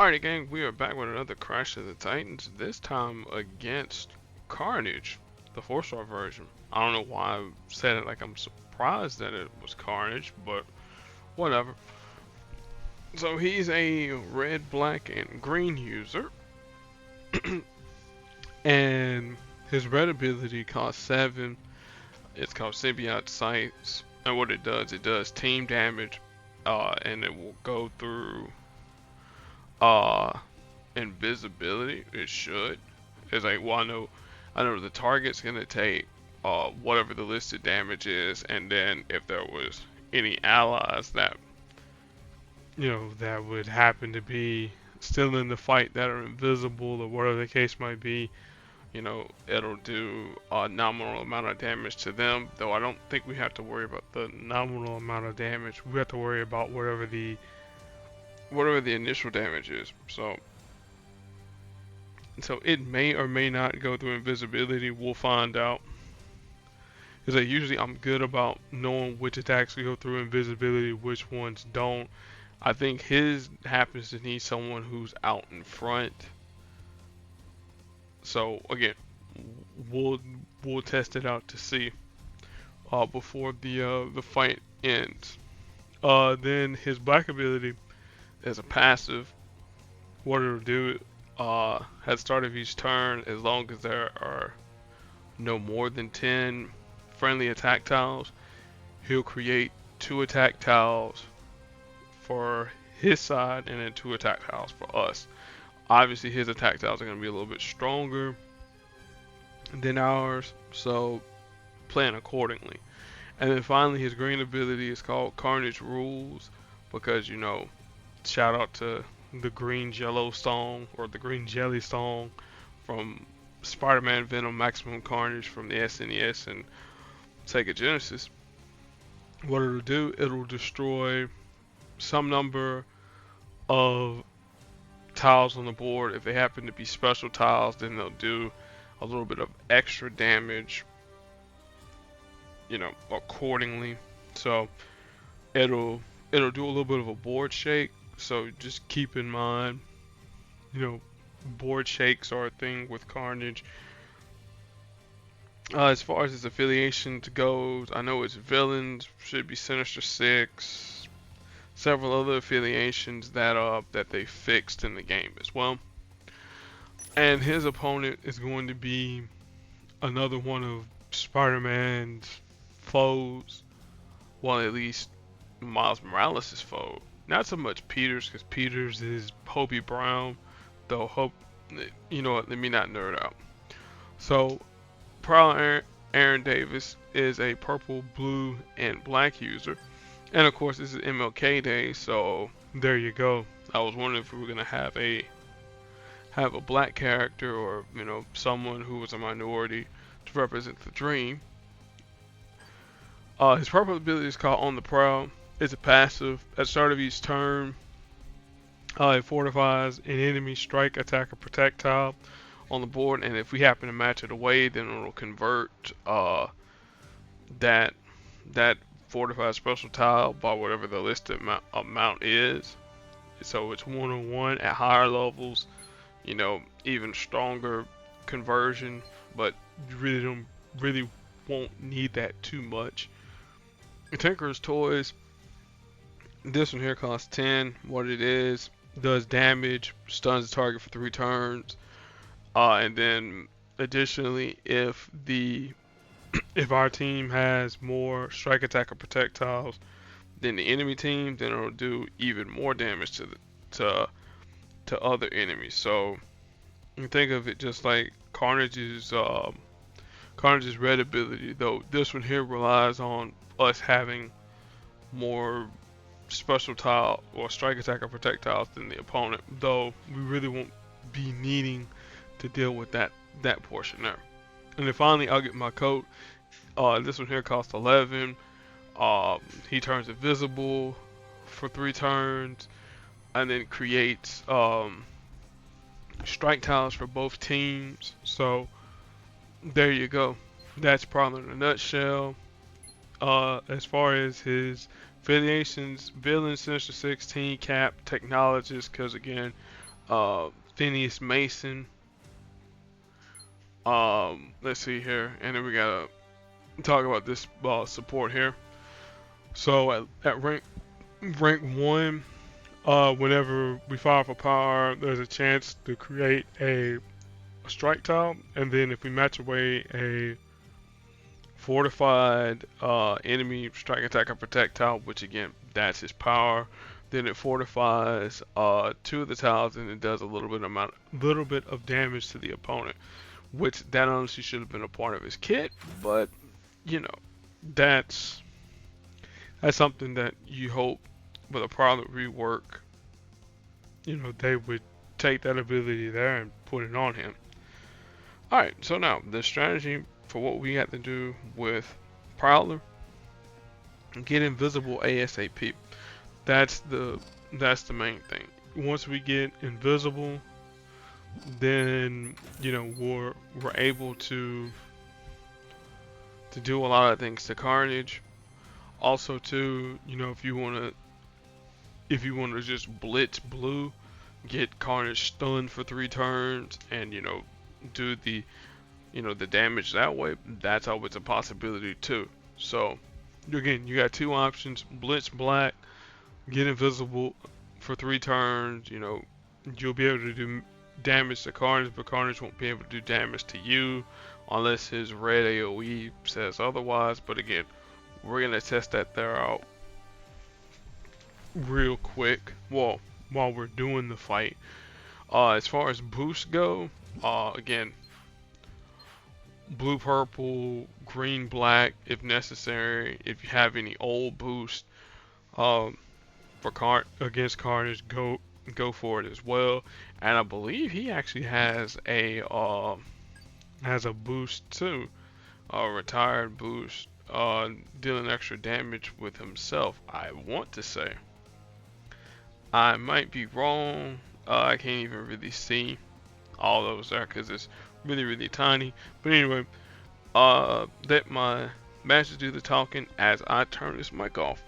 Alrighty, gang, we are back with another Crash of the Titans. This time against Carnage, the 4-star version. I don't know why I said it like I'm surprised that it was Carnage, but whatever. So he's a red, black, and green user, and his red ability costs 7. It's called symbiote sights, and what it does team damage, and it will go through uh invisibility. It should. It's like, well, I know the target's gonna take whatever the listed damage is, and then if there was any allies that that would happen to be still in the fight that are invisible or whatever the case might be, it'll do a nominal amount of damage to them. Though I don't think we have to worry about the nominal amount of damage. We have to worry about whatever the initial damage is. So it may or may not go through invisibility. We'll find out. Because usually I'm good about knowing which attacks go through invisibility, which ones don't. I think his happens to need someone who's out in front. So again, we'll test it out to see before the fight ends. Then his black ability is a passive. What it'll do at the start of each turn, as long as there are no more than 10 friendly attack tiles, he'll create 2 attack tiles for his side and then 2 attack tiles for us. Obviously his attack tiles are going to be a little bit stronger than ours, so plan accordingly. And then finally his green ability is called Carnage Rules, because shout out to the green jello song, or the green jelly song, from Spider-Man Venom Maximum Carnage from the SNES and Sega Genesis. What it'll do, it'll destroy some number of tiles on the board. If they happen to be special tiles, then they'll do a little bit of extra damage, accordingly. So it'll do a little bit of a board shake. So just keep in mind, board shakes are a thing with Carnage. As far as his affiliations goes, I know his villains should be Sinister Six, several other affiliations that they fixed in the game as well. And his opponent is going to be another one of Spider-Man's foes. Well, at least Miles Morales' foe. Not so much Peter's, because Peter's is Hobie Brown. Though you know what? Let me not nerd out. So Prowler Aaron Davis is a purple, blue, and black user, and of course this is M.O.K. Day, so there you go. I was wondering if we were gonna have a black character, or someone who was a minority to represent the Dream. His purple ability is called On the Prowl. It's a passive. At the start of each turn, it fortifies an enemy strike, attack, or protect tile on the board, and if we happen to match it away, then it'll convert that fortified special tile by whatever the listed amount is. So it's 1-on-1 at higher levels, even stronger conversion, but you really won't need that too much. Tinker's Toys. This one here costs 10. What it is, does damage, stuns the target for 3 turns, and then additionally, if our team has more strike, attack, or protect tiles than the enemy team, then it'll do even more damage to other enemies. So you think of it just like Carnage's red ability, though this one here relies on us having more special tile or strike, attack, or protect tiles than the opponent, though we really won't be needing to deal with that portion there. And then finally I'll get my coat. This one here costs 11. He turns invisible for 3 turns, and then creates strike tiles for both teams. So there you go. That's Prowler in a nutshell. As far as his affiliations, villain, Sinister 16, Cap, Technologist, because again, Phineas Mason. Let's see here, and then we gotta talk about this support here. So at rank 1, whenever we fire for power, there's a chance to create a strike tile, and then if we match away a fortified enemy strike, attack, or protect tile, which again that's his power, then it fortifies 2 of the tiles, and it does a little bit of damage to the opponent, which that honestly should have been a part of his kit, but you know that's something that you hope with a Prowler rework, they would take that ability there and put it on him. Alright, so now the strategy for what we have to do with Prowler, get invisible ASAP. That's the main thing. Once we get invisible, then we're able to do a lot of things to Carnage. Also too, if you want to just blitz blue, get Carnage stunned for 3 turns, and do the the damage that way. That's always a possibility too. So again, you got 2 options: blitz black, get invisible for 3 turns. You'll be able to do damage to Carnage, but Carnage won't be able to do damage to you unless his red AoE says otherwise. But again, we're gonna test that there out real quick. Well, while we're doing the fight. As far as boosts go, again, blue, purple, green, black, if necessary. If you have any old boost, against Carnage, go for it as well. And I believe he actually has a boost too, a retired boost, dealing extra damage with himself. I want to say. I might be wrong. I can't even really see all those there because it's really tiny. But anyway, let my master do the talking as I turn this mic off.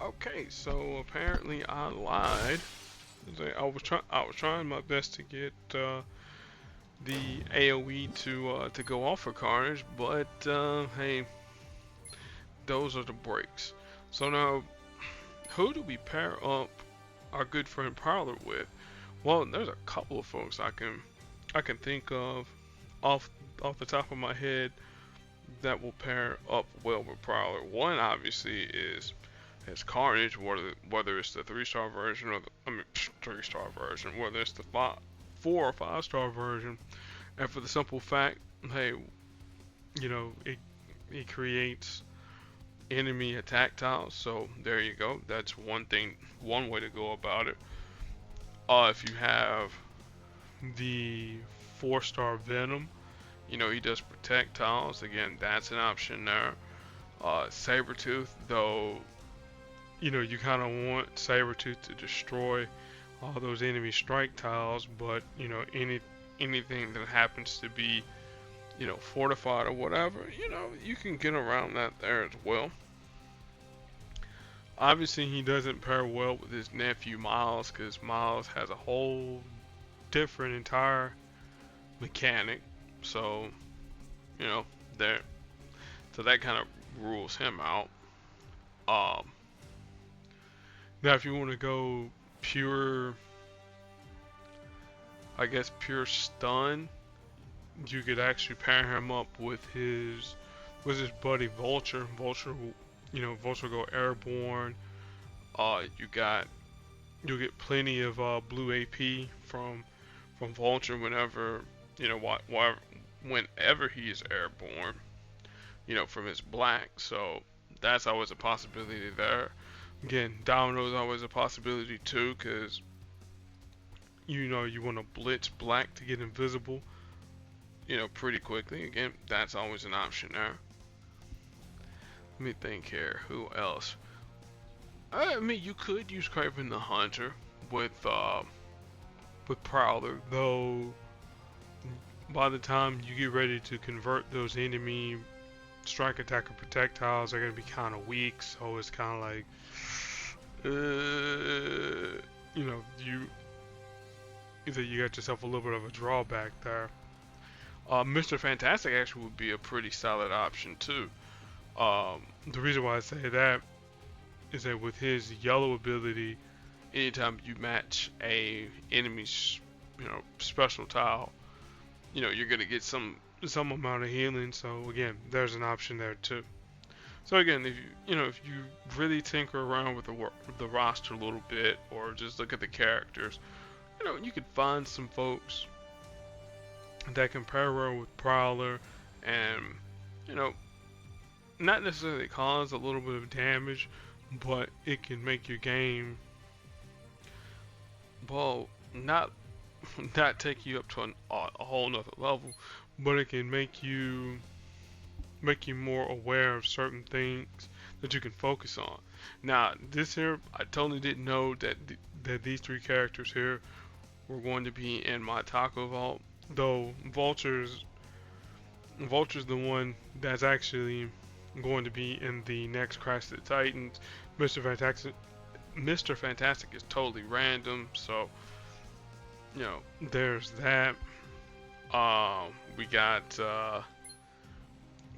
Okay, so apparently I lied. I was trying my best to get the AoE to go off for Carnage, but hey, those are the breaks. So now, who do we pair up our good friend Prowler with? Well, there's a couple of folks I can think of off the top of my head that will pair up well with Prowler. One obviously is Carnage, whether it's the 3-star version or 3-star version, whether it's the 4 or 5-star version, and for the simple fact, hey, He creates enemy attack tiles. So there you go. That's one thing, one way to go about it. If you have the 4-star Venom, he does protect tiles. Again, that's an option there. Sabretooth, though, you kind of want Sabretooth to destroy all those enemy strike tiles, but anything that happens to be fortified or whatever, you can get around that there as well. Obviously, he doesn't pair well with his nephew Miles, because Miles has a whole different entire mechanic. So, there. So that kind of rules him out. Um, Now, if you want to go pure, I guess pure stun, you could actually pair him up with his buddy Vulture. Vulture go airborne. You'll get plenty of blue AP from Vulture whenever whenever he is airborne. From his black. So that's always a possibility there. Again, Domino is always a possibility too, because you want to blitz black to get invisible, pretty quickly. Again, that's always an option there. Let me think here. Who else? I mean, you could use Kraven the Hunter with Prowler, though. By the time you get ready to convert those enemy strike, attack, and projectiles, they're gonna be kind of weak. So it's kind of like, you got yourself a little bit of a drawback there. Mr. Fantastic actually would be a pretty solid option too. The reason why I say that is that with his yellow ability, anytime you match a enemy's special tile, you're gonna get some amount of healing. So again, there's an option there too. So again, if you really tinker around with the roster a little bit, or just look at the characters, you could find some folks that can pair well with Prowler, and not necessarily cause a little bit of damage, but it can make your game, well, not take you up to a whole nother level, but it can make you more aware of certain things that you can focus on. Now, this here, I totally didn't know that these three characters here were going to be in my taco vault, though Vulture's the one that's actually going to be in the next Crash of the Titans. Mr. Fantastic is totally random, so there's that. We got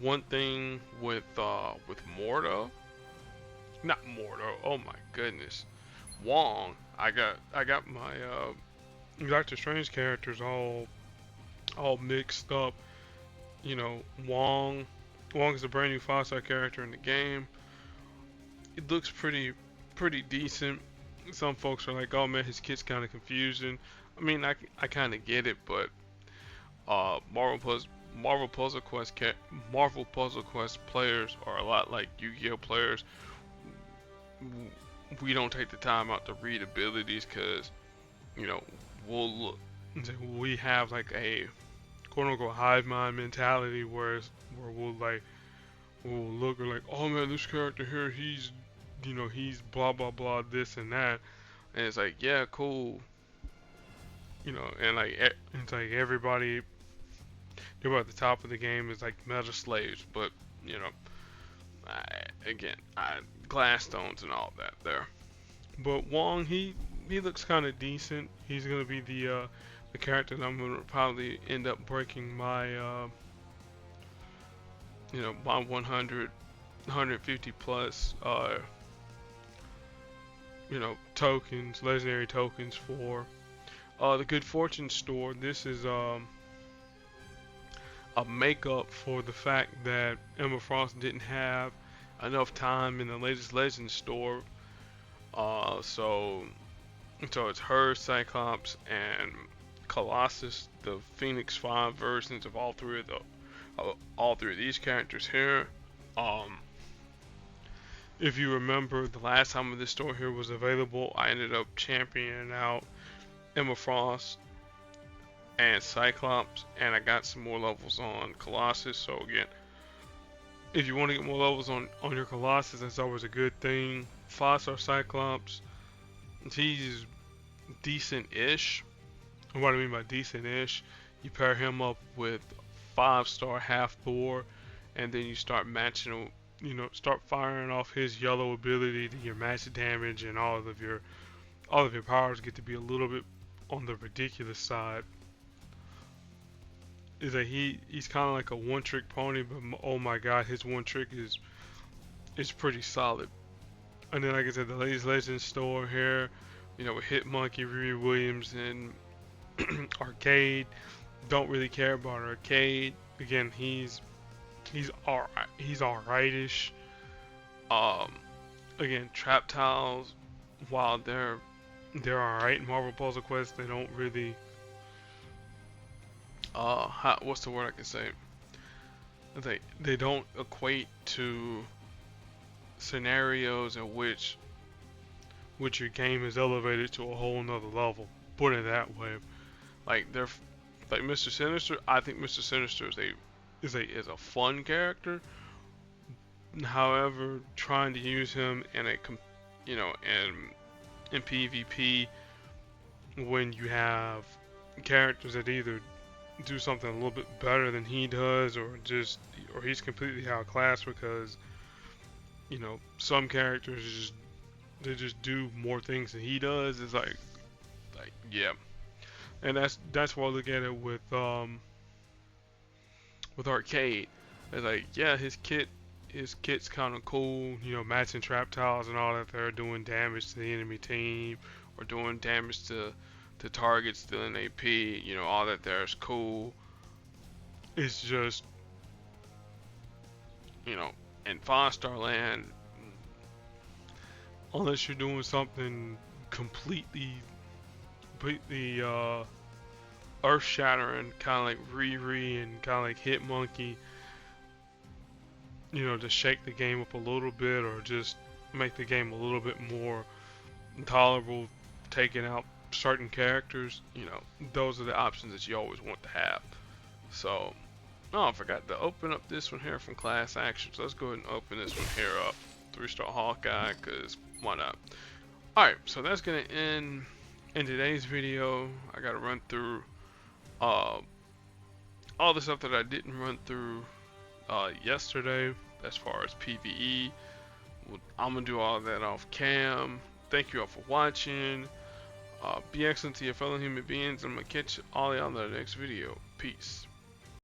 one thing with M.O.D.O.K. Not M.O.D.O.K. Oh my goodness, Wong. I got my Doctor Strange characters all mixed up. Wong is a brand new 5-star character in the game. It looks pretty decent. Some folks are like, oh man, his kit's kind of confusing. I mean, I kind of get it, but Marvel Puzzle Quest players are a lot like Yu-Gi-Oh players. We don't take the time out to read abilities, because we have like a quote unquote hive mind mentality, where we'll look and like, oh man, this character here, he's blah blah blah, this and that, and it's like, yeah, cool, and like it's like everybody at the top of the game is like meta slaves, but glass stones and all that there. But Wong, he looks kind of decent. He's gonna be the character that I'm gonna probably end up breaking my my 150 plus tokens, legendary tokens for the Good Fortune store. This is a makeup for the fact that Emma Frost didn't have enough time in the latest Legends store. So it's her, Cyclops, and Colossus, the Phoenix 5 versions of all three of all three of these characters here. Um, if you remember, the last time this store here was available, I ended up championing out Emma Frost and Cyclops, and I got some more levels on Colossus. So again, if you want to get more levels on your Colossus, that's always a good thing. 5-star Cyclops, he's decent-ish. What I mean by decent-ish, you pair him up with 5-star half Thor, and then you start matching, start firing off his yellow ability to your match damage, and all of your powers get to be a little bit on the ridiculous side. Is that he's kind of like a one-trick pony, but oh my god, his one trick is pretty solid. And then, like I said, the Ladies Legends store here, with Hitmonkey, Riri Williams, and Arcade. Don't really care about Arcade. Again, he's alright. He's alrightish. Again, Trap Tiles, while they're alright in Marvel Puzzle Quest, they don't really what's the word I can say? They don't equate to scenarios in which your game is elevated to a whole nother level. Put it that way. Like Mr. Sinister. I think Mr. Sinister is a fun character. However, trying to use him in in PvP when you have characters that either do something a little bit better than he does, or he's completely outclassed because some characters just do more things than he does. It's like yeah, and that's why I look at it with Arcade. It's like, yeah, his kit's kind of cool, matching trap tiles and all that. They're doing damage to the enemy team or doing damage to targets, stealing AP, all that there is cool. It's just, in 5-star land, unless you're doing something completely earth-shattering, kind of like Riri and kind of like Hitmonkey, to shake the game up a little bit or just make the game a little bit more tolerable, taking out certain characters, those are the options that you always want to have. So, I forgot to open up this one here from Class Actions. Let's go ahead and open this one here up. 3-star Hawkeye, because why not? Alright, so that's going to end in today's video. I got to run through all the stuff that I didn't run through yesterday as far as PvE. I'm going to do all of that off cam. Thank you all for watching. Be excellent to your fellow human beings. I'm going to catch all y'all in the next video. Peace.